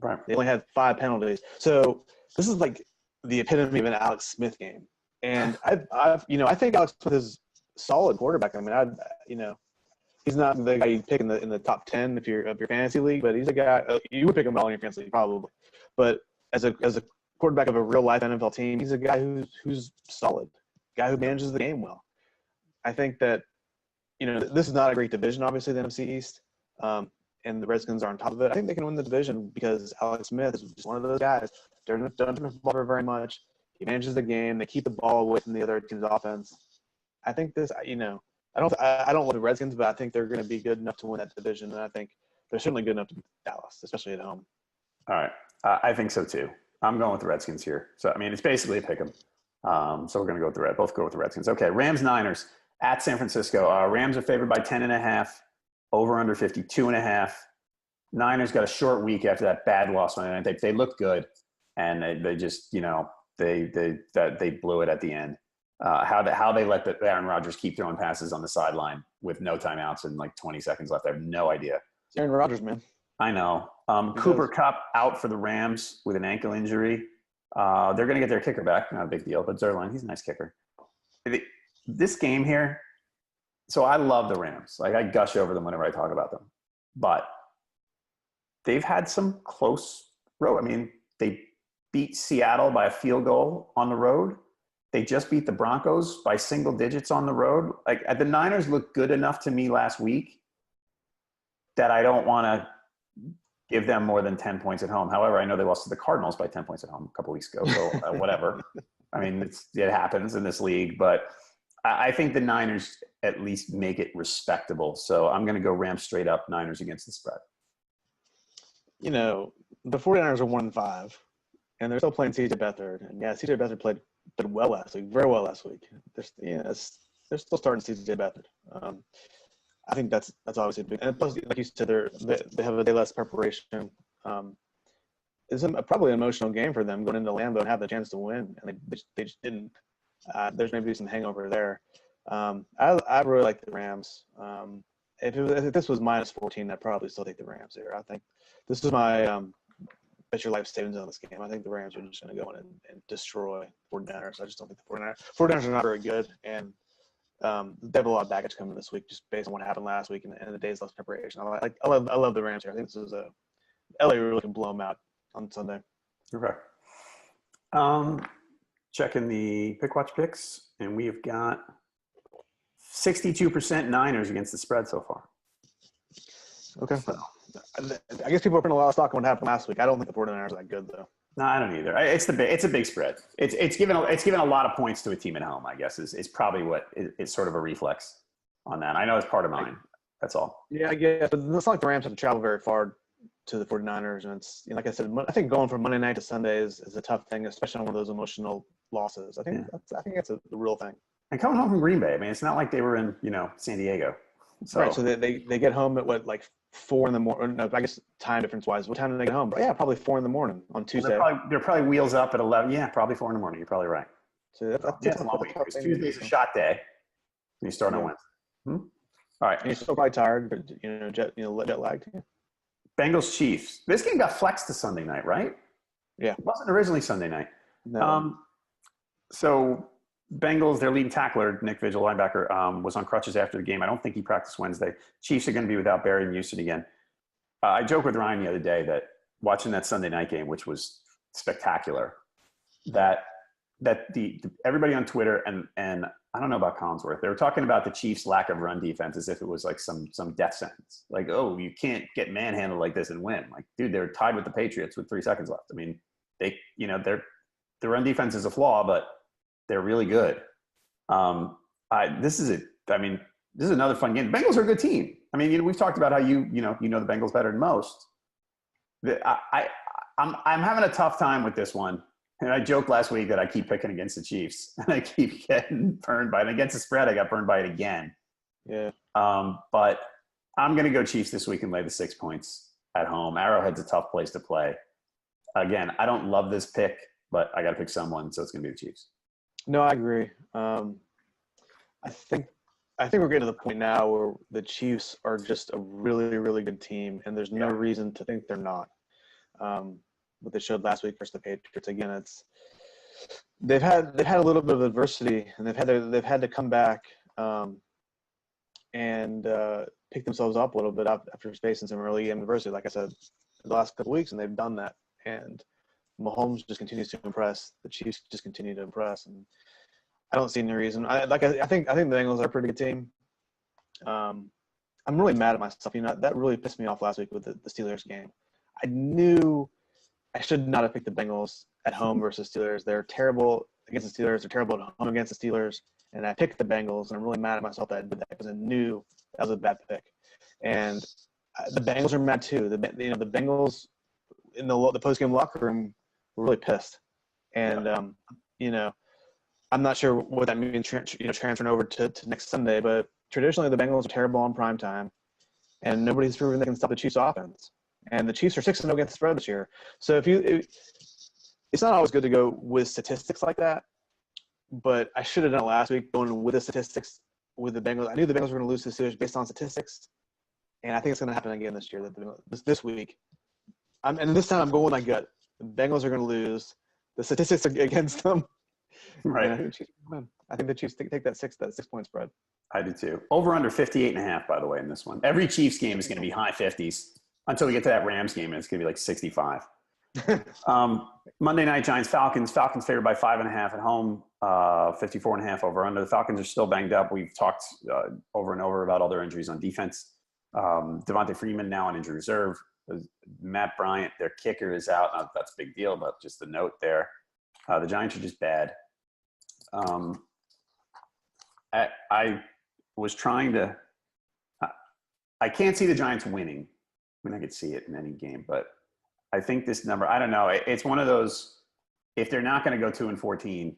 Right. They only had 5 penalties. So this is like the epitome of an Alex Smith game. And I think Alex Smith is a solid quarterback. I mean, he's not the guy you pick in the top 10 of your fantasy league, but he's a guy you would pick him all in your fantasy league probably. But as a quarterback of a real life NFL team, he's a guy who's solid, guy who manages the game well. I think that this is not a great division, obviously, the NFC East. And the Redskins are on top of it. I think they can win the division because Alex Smith is just one of those guys. They're not doing the ball very much. He manages the game. They keep the ball away from the other team's offense. I think this, I don't love the Redskins, but I think they're going to be good enough to win that division. And I think they're certainly good enough to beat Dallas, especially at home. All right. I think so too. I'm going with the Redskins here. So, I mean, it's basically a pick 'em. So we're going to go with both go with the Redskins. Okay. Rams, Niners at San Francisco. Rams are favored by 10.5, over under 52.5. Niners got a short week after that bad loss on it. They looked good, and they just, they blew it at the end. How they let Aaron Rodgers keep throwing passes on the sideline with no timeouts and like 20 seconds left, I have no idea. It's Aaron Rodgers, man. I know. Cooper Kupp out for the Rams with an ankle injury. They're going to get their kicker back. Not a big deal, but Zerline, he's a nice kicker. This game here, so I love the Rams. Like, I gush over them whenever I talk about them. But they've had some close road. I mean, they beat Seattle by a field goal on the road. They just beat the Broncos by single digits on the road. Like, the Niners looked good enough to me last week that I don't want to give them more than 10 points at home. However, I know they lost to the Cardinals by 10 points at home a couple weeks ago. So whatever. I mean, it happens in this league, but I think the Niners at least make it respectable. So I'm going to go Rams straight up, Niners against the spread. The 49ers are 1-5, and they're still playing C.J. Beathard. And yeah, C.J. Beathard played well last week, very well last week. They're still starting C.J. Beathard. I think that's obviously big. And plus, like you said, they have a day less preparation. It's probably an emotional game for them going into Lambeau and have the chance to win, and they just didn't. There's maybe some hangover there. I really like the Rams. If this was minus 14, I'd probably still take the Rams here. I think this is my bet your life savings on this game. I think the Rams are just going to go in and destroy 49ers. I just don't think the 49ers are not very good, and they have a lot of baggage coming this week just based on what happened last week and the days less preparation. I love the Rams here. I think this is LA really can blow them out on Sunday. Okay. Checking the Pickwatch picks, and we have got 62% Niners against the spread so far. Okay. So, I guess people are putting a lot of stock on what happened last week. I don't think the 49ers are that good, though. No, I don't either. It's a big spread. It's given a lot of points to a team at home, I guess, is probably what it's sort of a reflex on that. I know it's part of mine. That's all. Yeah, I guess. But it's not like the Rams have to travel very far to the 49ers. And it's, like I said, I think going from Monday night to Sunday is a tough thing, especially on one of those emotional losses. I think that's the real thing. And coming home from Green Bay, I mean, it's not like they were in, San Diego. So. Right, so they get home at what, like 4 in the morning? No, I guess time difference wise, what time do they get home? But yeah, probably 4 in the morning on Tuesday. They're probably wheels up at 11. Yeah, probably 4 in the morning. You're probably right. So that's a long week. Tuesday's a shot day. And you start on Wednesday. All right. And you're still probably tired, but jet lagged. Yeah. Bengals Chiefs. This game got flexed to Sunday night, right? Yeah. It wasn't originally Sunday night. No. So Bengals, their leading tackler, Nick Vigil, linebacker, was on crutches after the game. I don't think he practiced Wednesday. Chiefs are going to be without Barry and Houston again. I joked with Ryan the other day that watching that Sunday night game, which was spectacular, that everybody on Twitter and I don't know about Collinsworth, they were talking about the Chiefs' lack of run defense as if it was like some death sentence. Like, oh, you can't get manhandled like this and win. Like, dude, they're tied with the Patriots with 3 seconds left. I mean, their run defense is a flaw, but they're really good. This is another fun game. The Bengals are a good team. I mean, we've talked about how you know the Bengals better than most. I'm having a tough time with this one. And I joked last week that I keep picking against the Chiefs, and I keep getting burned by it. And against the spread, I got burned by it again. Yeah. But I'm going to go Chiefs this week and lay the 6 points at home. Arrowhead's a tough place to play. Again, I don't love this pick, but I got to pick someone, so it's going to be the Chiefs. No, I agree. I think we're getting to the point now where the Chiefs are just a really, really good team, and there's no reason to think they're not. What they showed last week versus the Patriots, again, they've had a little bit of adversity, and they've had to come back and pick themselves up a little bit after facing some early game adversity. Like I said, the last couple of weeks, and they've done that. And Mahomes just continues to impress. The Chiefs just continue to impress, and I don't see any reason. I think the Bengals are a pretty good team. I'm really mad at myself. That really pissed me off last week with the Steelers game. I knew I should not have picked the Bengals at home versus Steelers. They're terrible against the Steelers. They're terrible at home against the Steelers. And I picked the Bengals, and I'm really mad at myself that I did that because I knew that was a bad pick. And the Bengals are mad too. The Bengals in the post-game locker room were really pissed. And I'm not sure what that means. Transferring over to next Sunday, but traditionally the Bengals are terrible on prime time, and nobody's proven they can stop the Chiefs' offense. And the Chiefs are 6-0 against the spread this year. So it's not always good to go with statistics like that. But I should have done it last week, going with the statistics with the Bengals. I knew the Bengals were going to lose to the Steelers based on statistics, and I think it's going to happen again this year. This week, and this time I'm going with my gut. The Bengals are going to lose. The statistics are against them. Right. I think the Chiefs take that 6-point spread. I do too. Over under 58.5, by the way, in this one. Every Chiefs game is going to be high 50s until we get to that Rams game, and it's going to be like 65. Monday night, Giants, Falcons. Falcons favored by 5.5 at home, 54.5 over under. The Falcons are still banged up. We've talked over and over about all their injuries on defense. Devontae Freeman now on injury reserve. Matt Bryant, their kicker, is out. Not that that's a big deal, but just the note there. The Giants are just bad. I was trying to – I can't see the Giants winning. I mean, I could see it in any game, but I think this number – I don't know. It's one of those – if they're not going to go 2-14,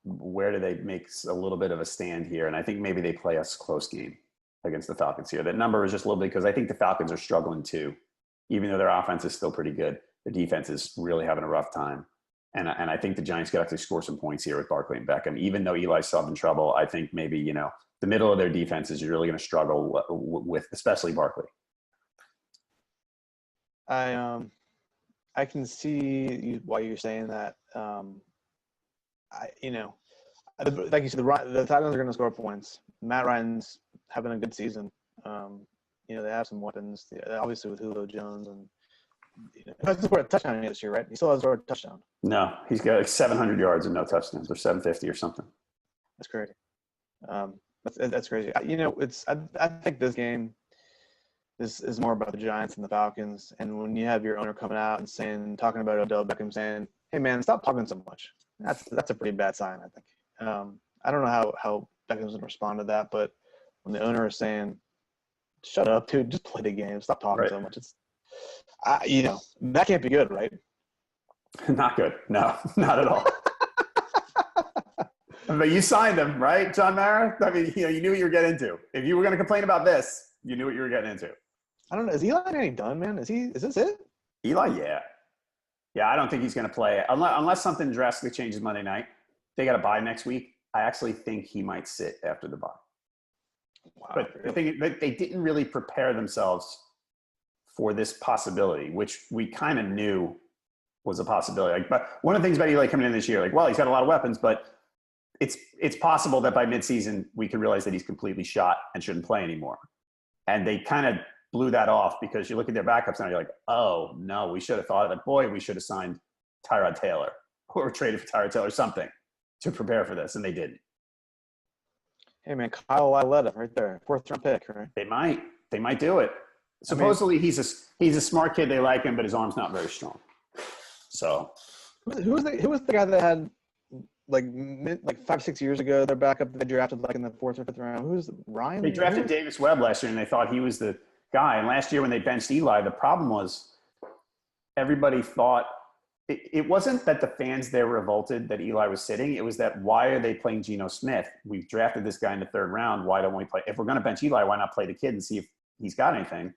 where do they make a little bit of a stand here? And I think maybe they play a close game against the Falcons here. That number is just a little bit because I think the Falcons are struggling too. Even though their offense is still pretty good, the defense is really having a rough time. And I think the Giants could actually score some points here with Barkley and Beckham. Even though Eli's still having trouble, I think maybe, the middle of their defense is really going to struggle with, especially Barkley. I can see why you're saying that. Like you said, the Falcons are going to score points. Matt Ryan's having a good season. They have some weapons, obviously with Julio Jones and. He hasn't scored a touchdown this year, right? He still hasn't scored a touchdown. No, he's got like 700 yards and no touchdowns, or 750 or something. That's crazy. That's crazy. I think this game is more about the Giants and the Falcons. And when you have your owner coming out and talking about Odell Beckham, saying, "Hey man, stop talking so much," that's a pretty bad sign, I think. I don't know how Beckham's going to respond to that, but when the owner is saying, "Shut up, dude, just play the game, stop talking so much," that can't be good, right? Not good. No, not at all. But you signed him, right, John Mara? I mean, you knew what you were getting into. If you were going to complain about this, you knew what you were getting into. I don't know. Is Eli any done, man? Is this it? Eli, yeah. Yeah, I don't think he's going to play unless something drastically changes Monday night. They got a bye next week. I actually think he might sit after the bye. Wow. But the thing is, they didn't really prepare themselves for this possibility, which we kind of knew was a possibility. But one of the things about Eli coming in this year, he's got a lot of weapons, but it's possible that by midseason we could realize that he's completely shot and shouldn't play anymore. And they kind of blew that off because you look at their backups and you're like, oh no, we should have thought of it. Boy, we should have signed Tyrod Taylor or traded for Tyrod Taylor or something to prepare for this, and they didn't. Hey man, Kyle Lauletta right there, 4th-round pick, right? They might do it. Supposedly he's a smart kid. They like him, but his arm's not very strong. So, who was the guy that had like 5-6 years ago? Their backup they drafted in the 4th or 5th round. Who's Ryan? They drafted Davis Webb last year, and they thought he was the guy. And last year when they benched Eli, the problem was everybody thought it wasn't that the fans there revolted that Eli was sitting. It was that why are they playing Geno Smith? We've drafted this guy in the 3rd round. Why don't we play? If we're going to bench Eli, why not play the kid and see if he's got anything?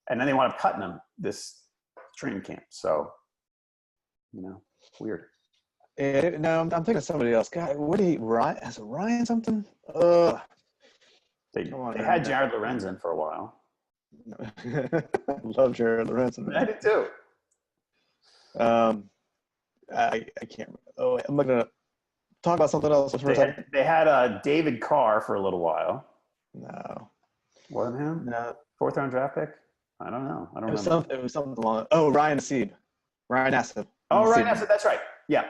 And then they wound up cutting him this training camp. So, weird. No, I'm thinking of somebody else. God, Ryan? Has Ryan something? They had Jared Lorenzen for a while. Love Jared Lorenzen. I did too. I can't. Oh, I'm going to talk about something else for a second. They had David Carr for a little while. No. Wasn't him? No. 4th-round draft pick? I don't know. I don't know. It was something along. Oh, Ryan Nassib. Ryan Nassib. Oh, Ryan Nassib. That's right. Yeah.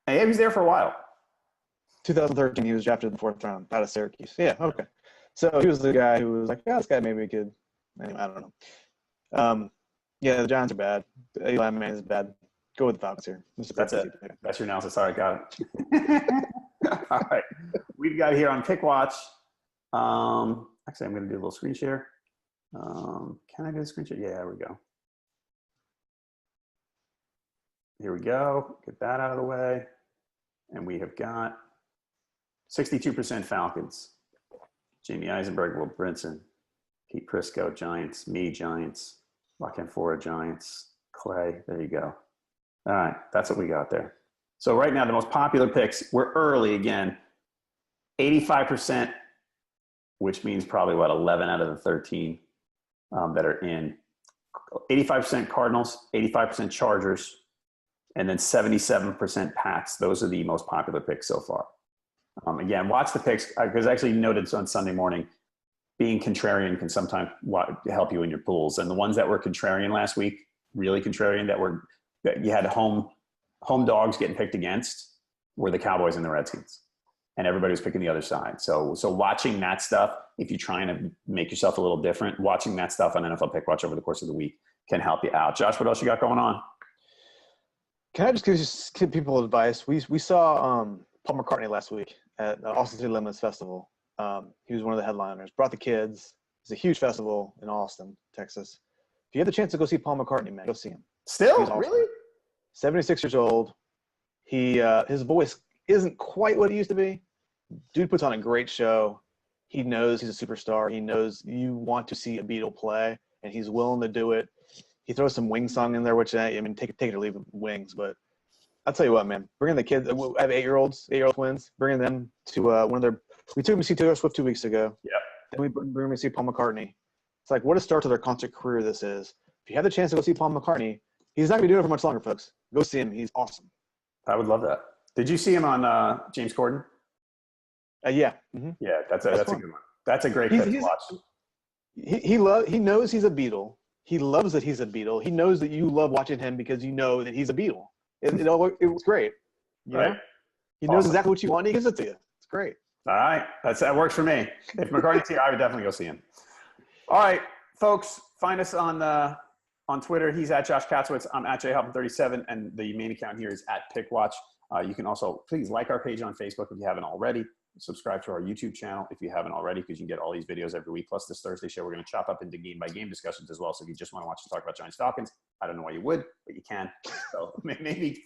He was there for a while. 2013, he was drafted in the 4th round out of Syracuse. Yeah, okay. So he was the guy who was like, "Yeah, this guy maybe could." Anyway, I don't know. Yeah, the Giants are bad. Eli Manning is bad. Go with the Falcons here. That's it. That's your analysis. All right, got it. All right. We've got here on Pickwatch. Actually, I'm going to do a little screen share. Can I do a screen share? Yeah, there we go. Here we go. Get that out of the way. And we have got 62% Falcons. Jamie Eisenberg, Will Brinson, Pete Prisco, Giants, me, Giants, Joaquin Fora, Giants, Clay. There you go. All right, that's what we got there. So right now, the most popular picks, we're early again, 85%, which means probably, 11 out of the 13 that are in. 85% Cardinals, 85% Chargers, and then 77% Pats. Those are the most popular picks so far. Again, watch the picks, because I actually noted on Sunday morning, being contrarian can sometimes help you in your pools. And the ones that were contrarian last week, really contrarian, that you had home dogs getting picked against, were the Cowboys and the Redskins. And everybody was picking the other side. So watching that stuff, if you're trying to make yourself a little different, watching that stuff on NFL Pickwatch over the course of the week can help you out. Josh, what else you got going on? Can I just give people advice? We saw Paul McCartney last week at the Austin City Limits Festival. He was one of the headliners. Brought the kids. It's a huge festival in Austin, Texas. If you have the chance to go see Paul McCartney, man, go see him. Still? Awesome. Really? 76 years old. His voice isn't quite what it used to be. Dude puts on a great show. He knows he's a superstar. He knows you want to see a Beatle play, and he's willing to do it. He throws some Wings song in there, which, I mean, take it or leave it, Wings. But I'll tell you what, man. Bringing the kids – I have 8-year-old twins. Bringing them to one of their – we took them to see Taylor Swift 2 weeks ago. Yeah. Then we bring them to see Paul McCartney. It's like, what a start to their concert career this is. If you have the chance to go see Paul McCartney, he's not going to be doing it for much longer, folks. Go see him. He's awesome. I would love that. Did you see him on James Corden? Yeah. Mm-hmm. Yeah, that's a good one. That's a great pick to watch. He knows he's a Beatle. He loves that he's a Beatle. He knows that you love watching him because you know that he's a Beatle. It was great. Right. Know? He knows exactly what you want. And he gives it to you. It's great. All right. That works for me. If McCartney's here, I would definitely go see him. All right, folks, find us on Twitter. He's at Josh Katzowitz. I'm at jhalpin37, and the main account here is at Pickwatch. You can also please like our page on Facebook if you haven't already. Subscribe to our YouTube channel if you haven't already, because you can get all these videos every week. Plus, this Thursday show, we're going to chop up into game-by-game discussions as well. So if you just want to watch us talk about Giants Falcons, I don't know why you would, but you can. So maybe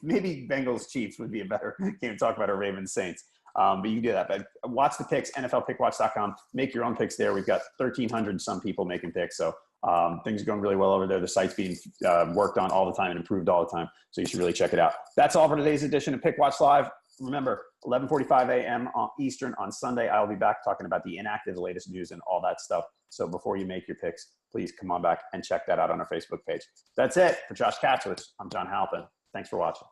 Bengals Chiefs would be a better game to talk about, or Ravens Saints. But you can do that. But watch the picks, NFLpickwatch.com. Make your own picks there. We've got 1,300 some people making picks. So things are going really well over there. The site's being worked on all the time and improved all the time. So you should really check it out. That's all for today's edition of Pickwatch Live. Remember, 11:45 a.m. Eastern on Sunday, I'll be back talking about the inactive, the latest news, and all that stuff. So before you make your picks, please come on back and check that out on our Facebook page. That's it. For Josh Katzowitz, I'm John Halpin. Thanks for watching.